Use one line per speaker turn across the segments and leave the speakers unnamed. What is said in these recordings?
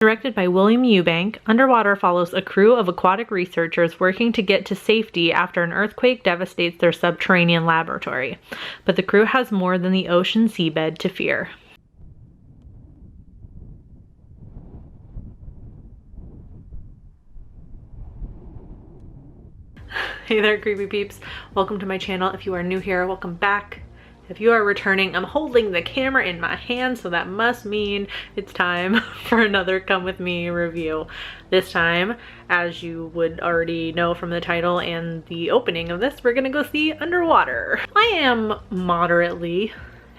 Directed by William Eubank, Underwater follows a crew of aquatic researchers working to get to safety after an earthquake devastates their subterranean laboratory. But the crew has more than the ocean seabed to fear. Hey there, creepy peeps. Welcome to my channel. If you are new here, welcome back. If you are returning, I'm holding the camera in my hand, so that must mean it's time for another Come With Me review. This time, as you would already know from the title and the opening of this, we're gonna go see Underwater. I am moderately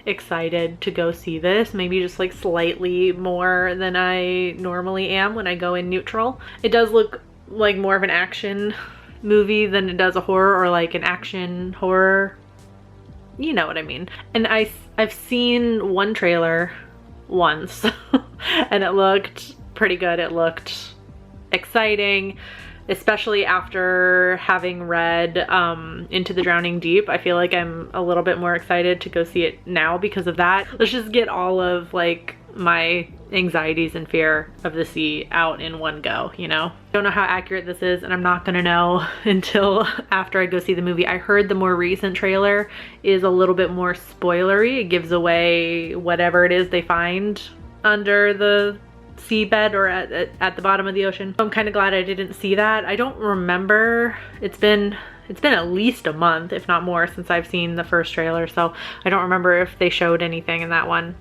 excited to go see this, maybe just like slightly more than I normally am when I go in neutral. It does look like more of an action movie than it does a horror, or like an action horror. You know what I mean. And I've seen one trailer once and it looked pretty good. It looked exciting, especially after having read Into the Drowning Deep. I feel like I'm a little bit more excited to go see it now because of that. Let's just get all of like my anxieties and fear of the sea out in one go, you know? Don't know how accurate this is, and I'm not gonna know until after I go see the movie. I heard the more recent trailer is a little bit more spoilery. It gives away whatever it is they find under the seabed or at the bottom of the ocean. I'm kind of glad I didn't see that. I don't remember. It's been at least a month, if not more, since I've seen the first trailer, so I don't remember if they showed anything in that one.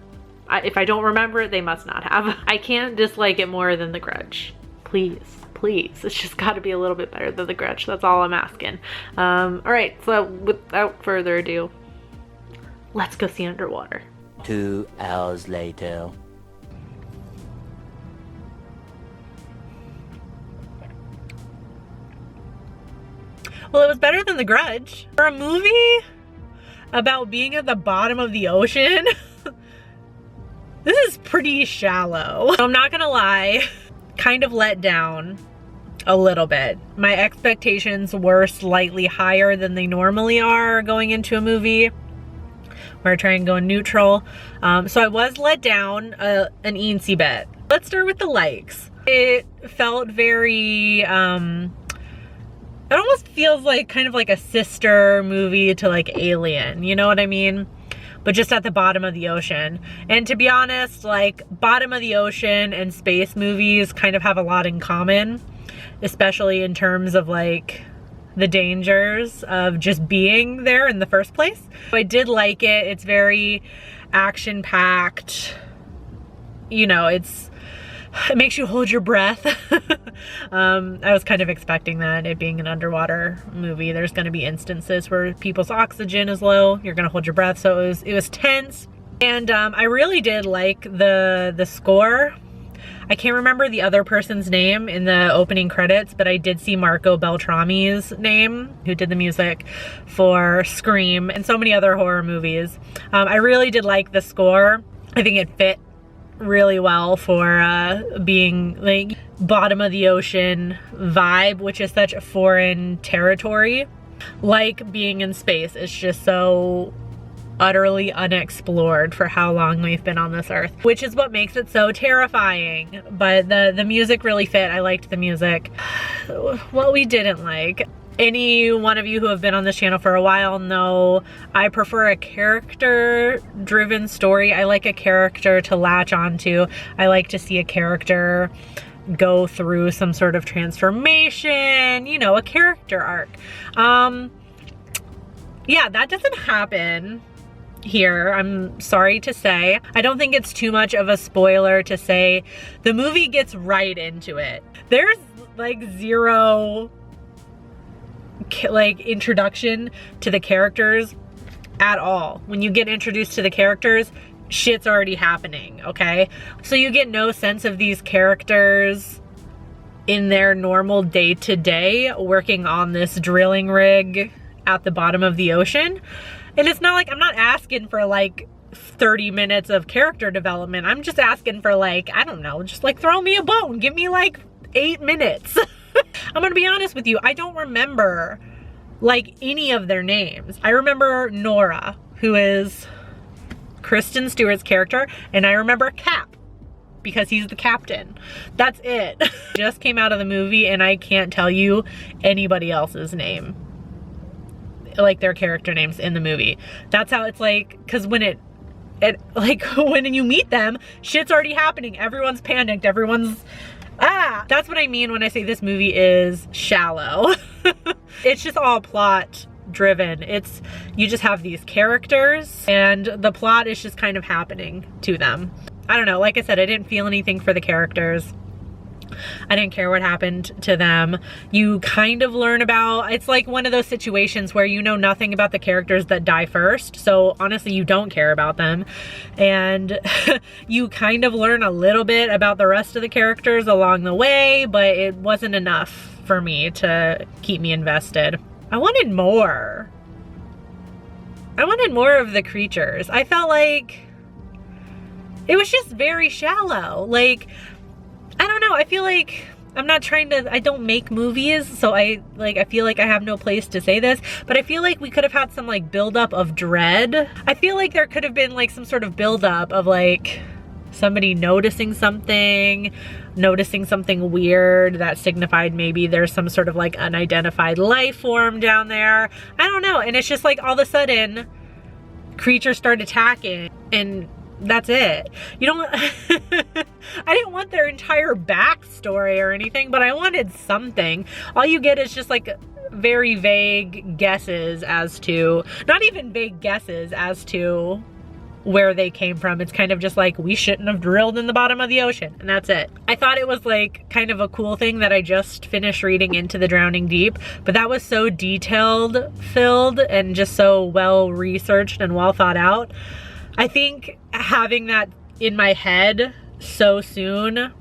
If I don't remember it, they must not have. I can't dislike it more than The Grudge. Please, please. It's just gotta be a little bit better than The Grudge. That's all I'm asking. All right, so without further ado, let's go see Underwater.
2 hours later.
Well, it was better than The Grudge. For a movie about being at the bottom of the ocean, this is pretty shallow. I'm not gonna lie, kind of let down a little bit. My expectations were slightly higher than they normally are going into a movie where I try and go neutral. So I was let down an eensy bit. Let's start with the likes. It felt very, it almost feels like kind of like a sister movie to like Alien, you know what I mean? But just at the bottom of the ocean. And to be honest, like bottom of the ocean and space movies kind of have a lot in common, especially in terms of like the dangers of just being there in the first place. I did like it. It's very action-packed. You know, it makes you hold your breath. I was kind of expecting that, it being an underwater movie. There's gonna be instances where people's oxygen is low, you're gonna hold your breath, so it was tense. And I really did like the score. I can't remember the other person's name in the opening credits, but I did see Marco Beltrami's name, who did the music for Scream and so many other horror movies. I really did like the score. I think it fit really well for being like bottom of the ocean vibe, which is such a foreign territory. Like being in space, it's just so utterly unexplored for how long we've been on this earth, which is what makes it so terrifying. But the music really fit. I liked the music. What we didn't like, any one of you who have been on this channel for a while know I prefer a character-driven story. I like a character to latch onto. I like to see a character go through some sort of transformation, you know, a character arc. Yeah, that doesn't happen here, I'm sorry to say. I don't think it's too much of a spoiler to say the movie gets right into it. There's like zero like introduction to the characters at all. When you get introduced to the characters, shit's already happening, okay? So you get no sense of these characters in their normal day-to-day working on this drilling rig at the bottom of the ocean. And it's not like, I'm not asking for like 30 minutes of character development. I'm just asking for like, I don't know, just like throw me a bone. Give me like 8 minutes. I'm gonna be honest with you, I don't remember like any of their names. I remember Nora, who is Kristen Stewart's character, and I remember Cap, because he's the captain. That's it. Just came out of the movie and I can't tell you anybody else's name, like their character names in the movie. That's how it's like, because when like when you meet them, shit's already happening. Everyone's panicked. Everyone's that's what I mean when I say this movie is shallow. It's just all plot driven. You just have these characters and the plot is just kind of happening to them. I don't know, like I said, I didn't feel anything for the characters. I didn't care what happened to them. You kind of learn about, it's like one of those situations where you know nothing about the characters that die first. So honestly, you don't care about them. And you kind of learn a little bit about the rest of the characters along the way, but it wasn't enough for me to keep me invested. I wanted more. I wanted more of the creatures. I felt like it was just very shallow. Like, I don't know, I feel like I don't make movies, so I feel like I have no place to say this, but I feel like we could have had some like buildup of dread. I feel like there could have been like some sort of buildup of like somebody noticing something weird that signified maybe there's some sort of like unidentified life form down there. I don't know, and it's just like all of a sudden creatures start attacking and that's it. You don't I didn't want their entire backstory or anything, but I wanted something. All you get is just like very vague guesses as to, not even vague guesses as to where they came from. It's kind of just like, we shouldn't have drilled in the bottom of the ocean, and that's it. I thought it was like kind of a cool thing that I just finished reading Into the Drowning Deep, but that was so detailed filled and just so well researched and well thought out. I think having that in my head so soon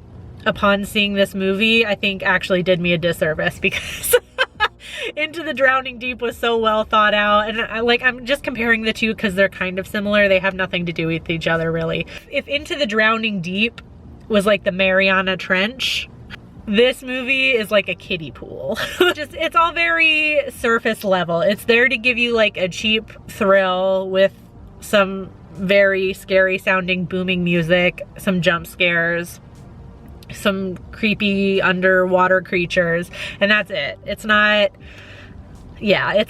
upon seeing this movie, I think actually did me a disservice, because Into the Drowning Deep was so well thought out, and I'm just comparing the two because they're kind of similar. They have nothing to do with each other really. If Into the Drowning Deep was like the Mariana Trench, this movie is like a kiddie pool. It's all very surface level. It's there to give you like a cheap thrill with some very scary sounding booming music, some jump scares, some creepy underwater creatures, and that's it. It's not, yeah,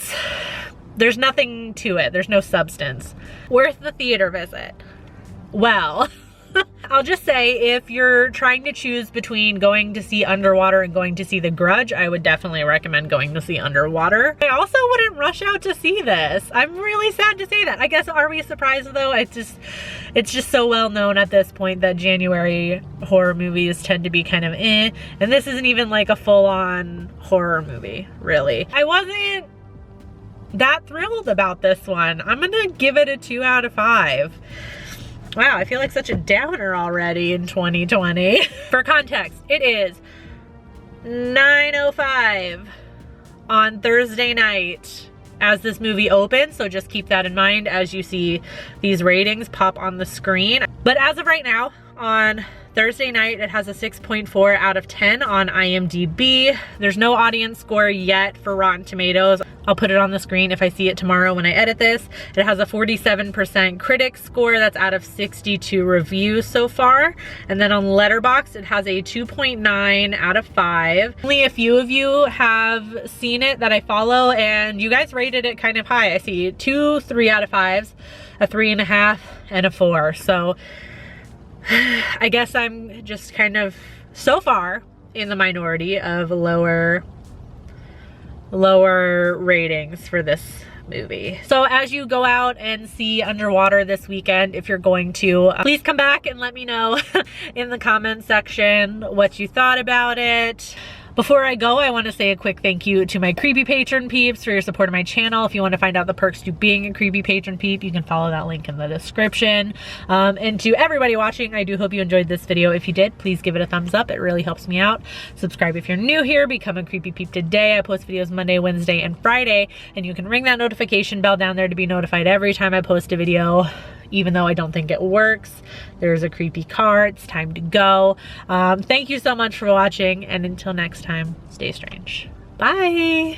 there's nothing to it. There's no substance. Worth the theater visit? Well, I'll just say, if you're trying to choose between going to see Underwater and going to see The Grudge, I would definitely recommend going to see Underwater. I also wouldn't rush out to see this. I'm really sad to say that. I guess, are we surprised though? It's just so well known at this point that January horror movies tend to be kind of and this isn't even like a full-on horror movie, really. I wasn't that thrilled about this one. I'm gonna give it a 2 out of 5. Wow, I feel like such a downer already in 2020. For context, it is 9:05 on Thursday night as this movie opens, so just keep that in mind as you see these ratings pop on the screen. But as of right now, on Thursday night, it has a 6.4 out of 10 on IMDb. There's no audience score yet for Rotten Tomatoes. I'll put it on the screen if I see it tomorrow when I edit this. It has a 47% critic score. That's out of 62 reviews so far. And then on Letterboxd, it has a 2.9 out of 5. Only a few of you have seen it that I follow, and you guys rated it kind of high. I see 2 3 out of 5s, a 3.5, and a 4. So I guess I'm just kind of, so far, in the minority of lower ratings for this movie. So as you go out and see Underwater this weekend, if you're going to, please come back and let me know in the comment section what you thought about it. Before I go, I want to say a quick thank you to my Creepy Patron peeps for your support of my channel. If you want to find out the perks to being a Creepy Patron peep, you can follow that link in the description. And to everybody watching, I do hope you enjoyed this video. If you did, please give it a thumbs up. It really helps me out. Subscribe if you're new here. Become a Creepy Peep today. I post videos Monday, Wednesday, and Friday, and you can ring that notification bell down there to be notified every time I post a video. Even though I don't think it works, there's a creepy car. It's time to go. Thank you so much for watching, and until next time, stay strange. Bye.